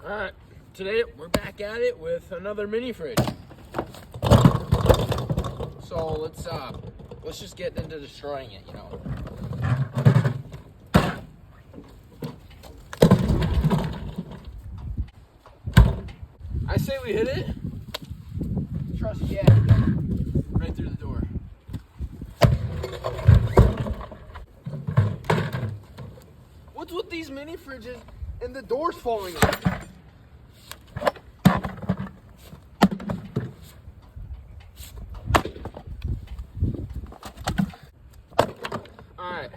Alright, today we're back at it with another mini fridge. So let's just get into destroying it, you know. I say we hit it. Trust me, yeah. Right through the door. What's with these mini fridges and the doors falling off? Alright.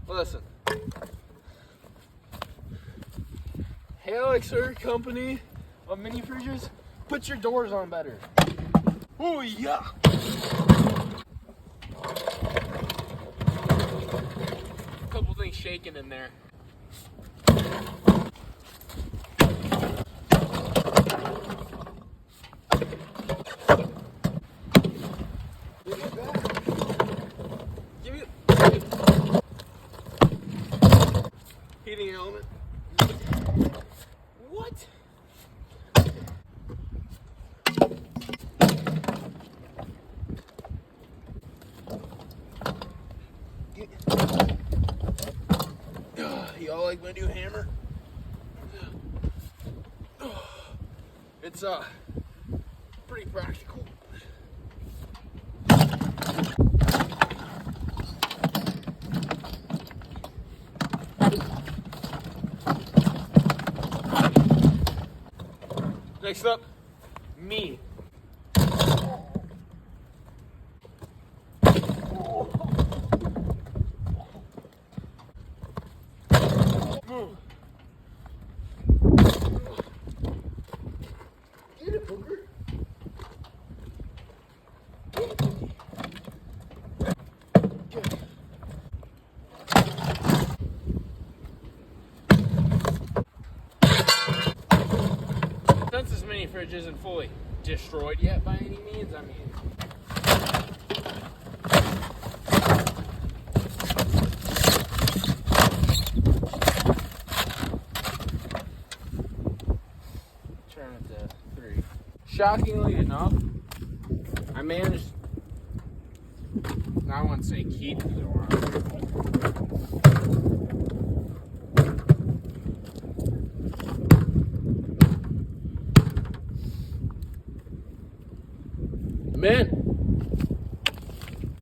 Listen. Halexer company of mini fridges, put your doors on better. Oh yeah. Couple things shaking in there. Give it back. Give it. Heating element. What? Y'all like my new hammer? It's pretty practical. Next up, me. Get it, Booker. Get it, Bookie. Good. Since this mini fridge isn't fully destroyed yet by any means, I mean, turn it to 3. Shockingly enough, I managed, I wouldn't say keep the door on. Man,